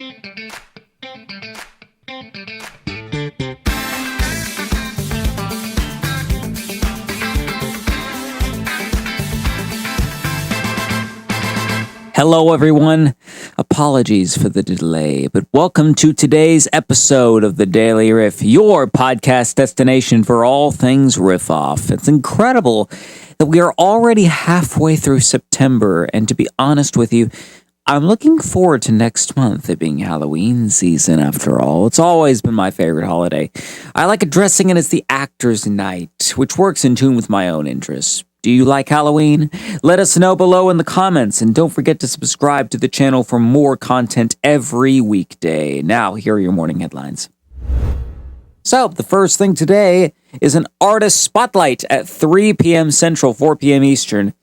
Hello, everyone. Apologies for the delay, but welcome to today's episode of the Daily Riff, your podcast destination for all things Riff-Off. It's incredible that we are already halfway through September, and to be honest with you, I'm looking forward to next month, it being Halloween season after all. It's always been my favorite holiday. I like addressing it as the actor's night, which works in tune with my own interests. Do you like Halloween? Let us know below in the comments, and don't forget to subscribe to the channel for more content every weekday. Now, here are your morning headlines. So, the first thing today is an artist spotlight at 3 p.m. Central, 4 p.m. Eastern,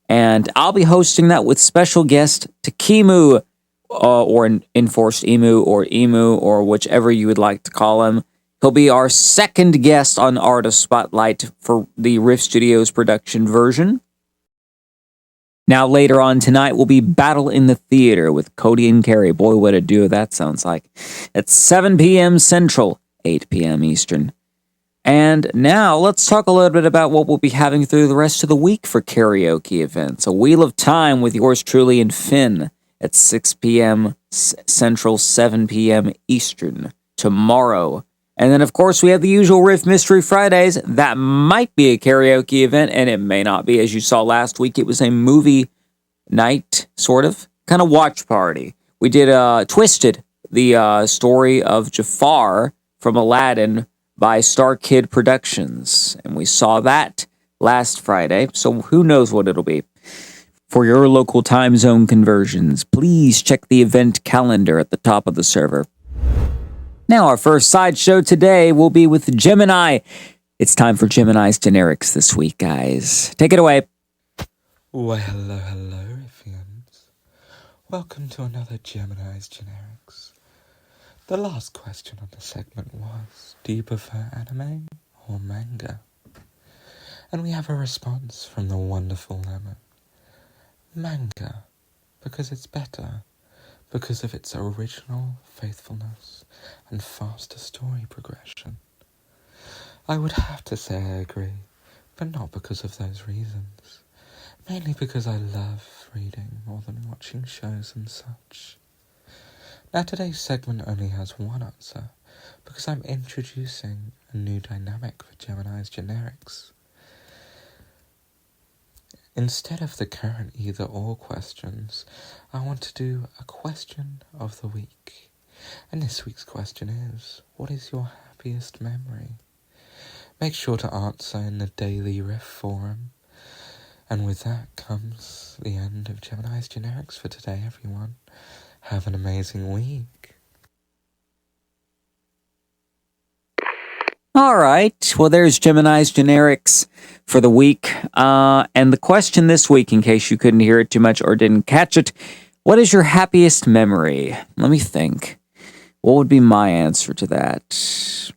and I'll be hosting that with special guest Takimu, or Enforced Emu, or whichever you would like to call him. He'll be our second guest on Artist Spotlight for the Riff Studios production version. Now, later on tonight will be Battle in the Theater with Cody and Carrie. Boy, what a duo that sounds like. It's 7 p.m. Central, 8 p.m. Eastern. And now, let's talk a little bit about what we'll be having through the rest of the week for karaoke events. A Wheel of Time with yours truly and Finn at 6 p.m. Central, 7 p.m. Eastern tomorrow. And then, of course, we have the usual Riff Mystery Fridays. That might be a karaoke event, and it may not be. As you saw last week, it was a movie night, sort of, kind of watch party. We did Twisted, the story of Jafar from Aladdin by Star Kid Productions. And we saw that last Friday, so who knows what it'll be. For your local time zone conversions, please check the event calendar at the top of the server. Now, our first sideshow today will be with Gemini. It's time for Gemini's Generics this week, guys. Take it away. Well, hello, Riffians. Welcome to another Gemini's Generics. The last question on the segment was, do you prefer anime or manga? And we have a response from the wonderful Lemon. Manga, because it's better, because of its original faithfulness and faster story progression. I would have to say I agree, but not because of those reasons. Mainly because I love reading more than watching shows and such. Now, today's segment only has one answer, because I'm introducing a new dynamic for Gemini's Generics. Instead of the current either-or questions, I want to do a question of the week. And this week's question is, what is your happiest memory? Make sure to answer in the Daily Riff forum. And with that comes the end of Gemini's Generics for today, everyone. Have an amazing week. All right. Well, there's Gemini's Generics for the week. And the question this week, in case you couldn't hear it too much or didn't catch it, what is your happiest memory? Let me think. What would be my answer to that?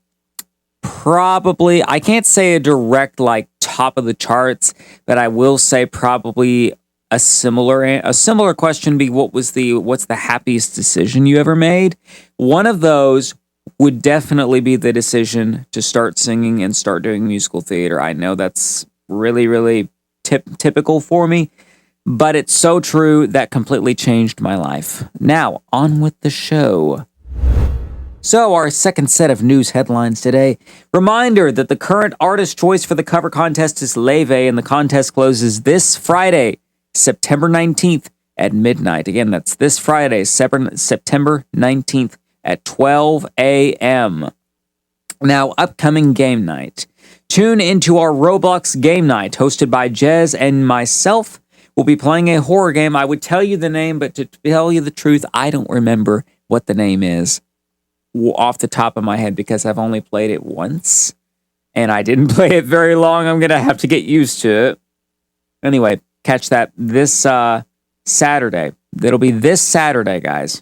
Probably, I can't say a direct, top of the charts, but I will say probably a similar question be what's the happiest decision you ever made? One of those would definitely be the decision to start singing and start doing musical theater. I know that's really, really typical for me, but it's so true that completely changed my life. Now, on with the show. So, our second set of news headlines today. Reminder that the current artist choice for the cover contest is Leve, and the contest closes this Friday, September 19th at midnight. Again, that's this Friday, September 19th at 12 a.m. Now, upcoming game night. Tune into our Roblox game night, hosted by Jez and myself. We'll be playing a horror game. I would tell you the name, but to tell you the truth, I don't remember what the name is off the top of my head because I've only played it once, and I didn't play it very long. I'm going to have to get used to it. Anyway, catch that this Saturday. It'll be this Saturday, guys.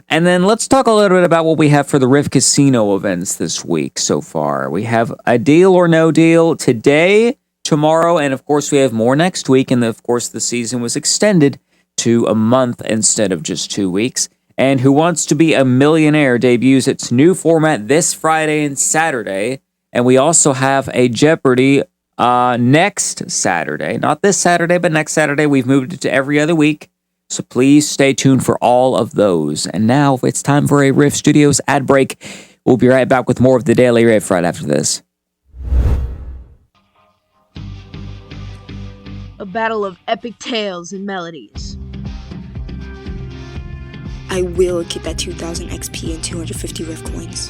And then let's talk a little bit about what we have for the Riff Casino events this week so far. We have a deal or no deal today, tomorrow, and of course we have more next week. And of course the season was extended to a month instead of just 2 weeks. And Who Wants to Be a Millionaire debuts its new format this Friday and Saturday. And we also have a Jeopardy next Saturday. Not this Saturday, but next Saturday. We've moved it to every other week. So please stay tuned for all of those. And now it's time for a Riff Studios ad break. We'll be right back with more of the Daily Riff right after this. A battle of epic tales and melodies. I will get that 2000 XP and 250 Riff coins.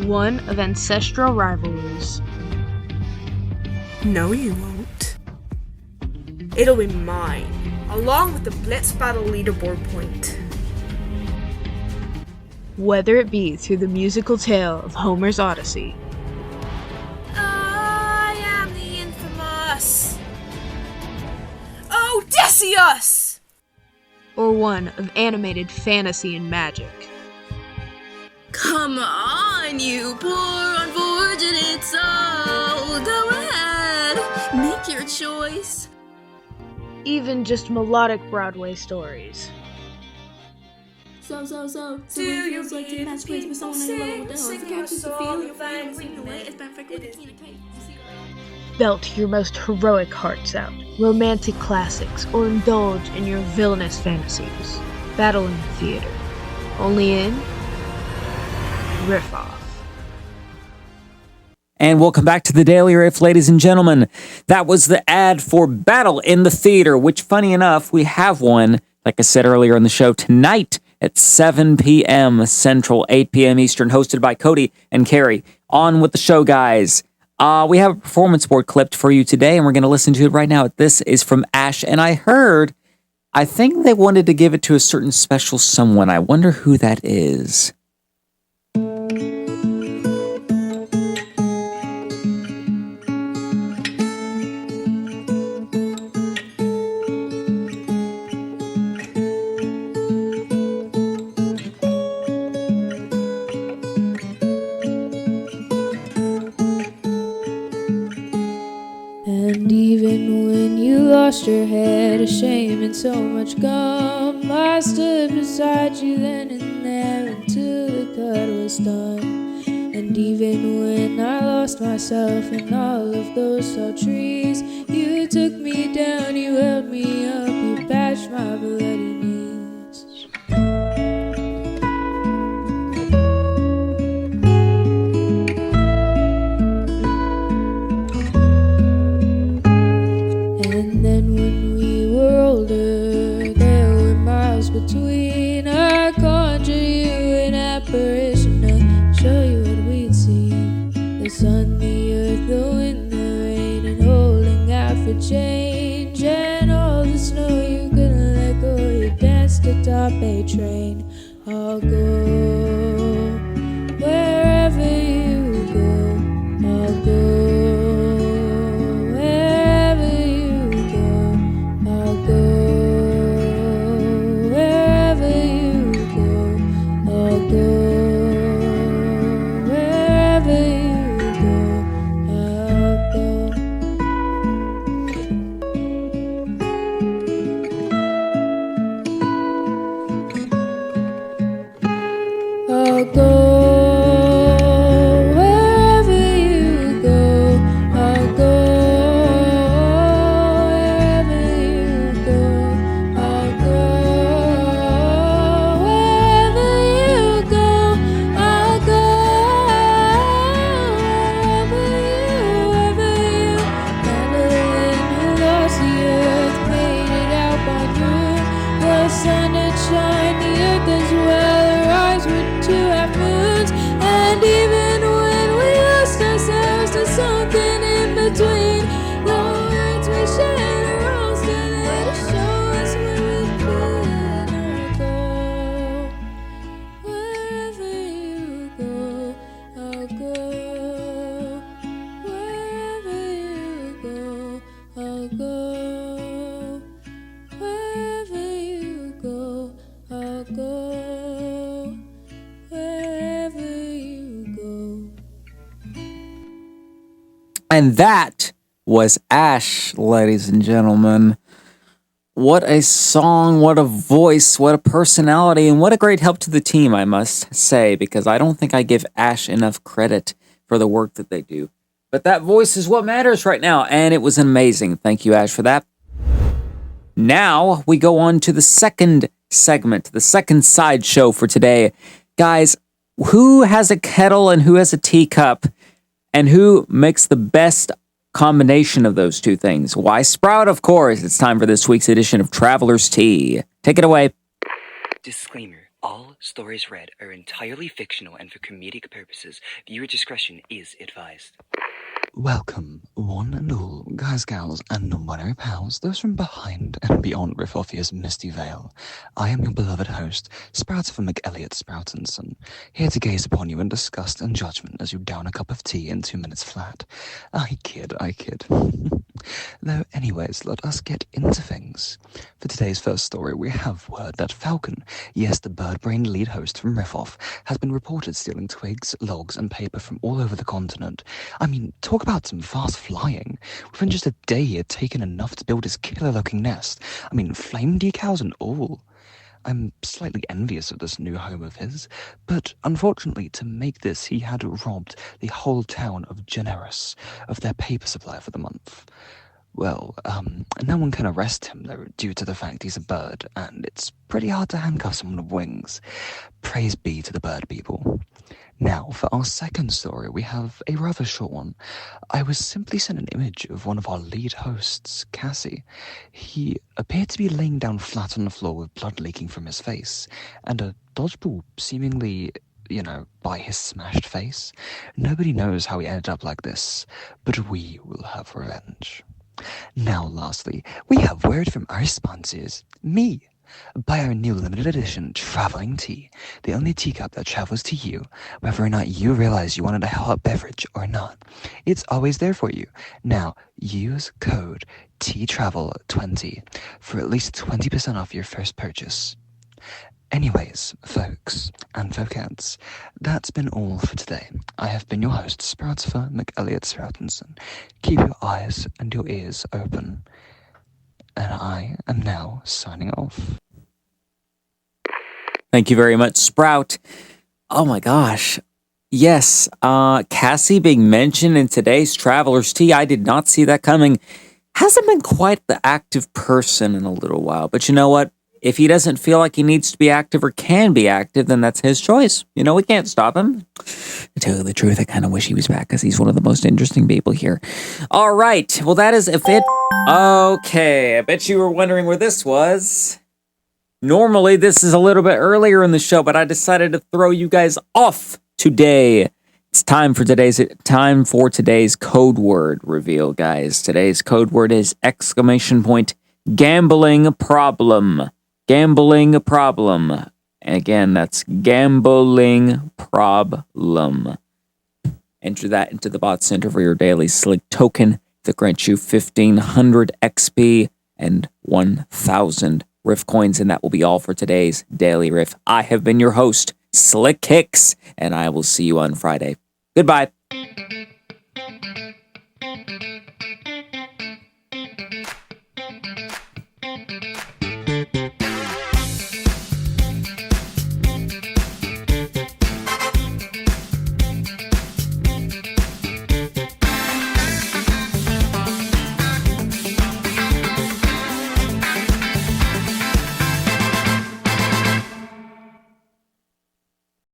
One of ancestral rivalries. No, you won't. It'll be mine, along with the Blitz Battle leaderboard point. Whether it be through the musical tale of Homer's Odyssey, I am the infamous Odysseus! or one of animated fantasy and magic. Come on, you poor unfortunate soul. Go ahead, make your choice. Even just melodic Broadway stories. So, Do you feels like to hear match the place with people someone I sing, love? sing The your catch is the song, feel, your your fang, feelings, ring away. away. It's been frick with a key and a kite. Belt your most heroic hearts out, romantic classics, or indulge in your villainous fantasies. Battle in the theater. Only in Riff-Off. And welcome back to the Daily Riff, ladies and gentlemen. That was the ad for Battle in the Theater, which, funny enough, we have one, like I said earlier in the show, tonight at 7 p.m. Central, 8 p.m. Eastern, hosted by Cody and Carrie. On with the show, guys. We have a performance board clipped for you today, and we're going to listen to it right now. This is from Ash, and I think they wanted to give it to a certain special someone. I wonder who that is. And even when you lost your head of shame and so much gum, I stood beside you then and there until the cut was done. And even when I lost myself in all of those tall trees, you took me down, you held me up, you patched my bloody knees. And then when we were older, there were miles between. I conjured you an apparition to show you what we'd seen. The sun, the earth, the wind, the rain, and holding out for change. And all the snow you couldn't let go, you danced atop a train. I'll go wherever you go. I'll go. I'll go wherever you go. I'll go wherever you go. I'll go wherever you go. I'll go wherever you. Mandolin who lost the earth, made it out by noon. The sun had shined, the earth as well. Her eyes were two half moons, and even when we lost ourselves to something in between, the words we shared are all still there to show us where we've been. I'll go wherever you go. I'll go wherever you go. I'll go wherever you go. I'll go wherever you go. And that was Ash, ladies and gentlemen. what a song, what a voice, what a personality, and what a great help to the team, I must say, because I don't think I give Ash enough credit for the work that they do. But that voice is what matters right now, and it was amazing. Thank you, Ash, for that. Now we go on to the second segment, the second sideshow for today. Guys, who has a kettle and who has a teacup, and who makes the best combination of those two things? Why, Sprout, of course. It's time for this week's edition of Traveler's Tea. Take it away. Disclaimer. All stories read are entirely fictional and for comedic purposes. Viewer discretion is advised. Welcome, one and all, guys, gals, and non-binary pals, those from behind and beyond Riff-Off's misty veil. I am your beloved host, Sprout from McElliot Sproutinson, here to gaze upon you in disgust and judgment as you down a cup of tea in 2 minutes flat. I kid. Though, anyways, let us get into things. For today's first story, we have word that Falcon, yes, the bird-brained lead host from Riff-Off, has been reported stealing twigs, logs, and paper from all over the continent. I mean, talk about some fast flying. Within just a day, he had taken enough to build his killer-looking nest. I mean, flame decals and all. I'm slightly envious of this new home of his, but unfortunately, to make this, he had robbed the whole town of Generis of their paper supply for the month. Well, no one can arrest him, though, due to the fact he's a bird, and it's pretty hard to handcuff someone with wings. Praise be to the bird people. Now, for our second story, we have a rather short one. I was simply sent an image of one of our lead hosts, Cassie. He appeared to be laying down flat on the floor with blood leaking from his face, and a dodgeball seemingly, by his smashed face. Nobody knows how he ended up like this, but we will have revenge. Now, lastly, we have word from our sponsors, me. Buy our new limited edition traveling tea, the only teacup that travels to you, whether or not you realize you wanted a hot beverage or not. It's always there for you. Now, use code TTRAVEL20 for at least 20% off your first purchase. Anyways, folks and folkettes, that's been all for today. I have been your host, Sproutsfer McElliot Sproutinson. Keep your eyes and your ears open. And I am now signing off. Thank you very much, Sprout. Oh my gosh. Yes, Cassie being mentioned in today's Traveler's Tea. I did not see that coming. Hasn't been quite the active person in a little while, but you know what? If he doesn't feel like he needs to be active or can be active, then that's his choice. We can't stop him. To tell you the truth, I kind of wish he was back because he's one of the most interesting people here. All right. Well, that is it. Okay. I bet you were wondering where this was. Normally, this is a little bit earlier in the show, but I decided to throw you guys off today. It's time for today's code word reveal, guys. Today's code word is ! Gambling problem. Gambling problem. And again, that's gambling problem. Enter that into the bot center for your daily slick token that grants you 1,500 XP and 1,000 Riff coins. And that will be all for today's Daily Riff. I have been your host, Slick Hicks, and I will see you on Friday. Goodbye.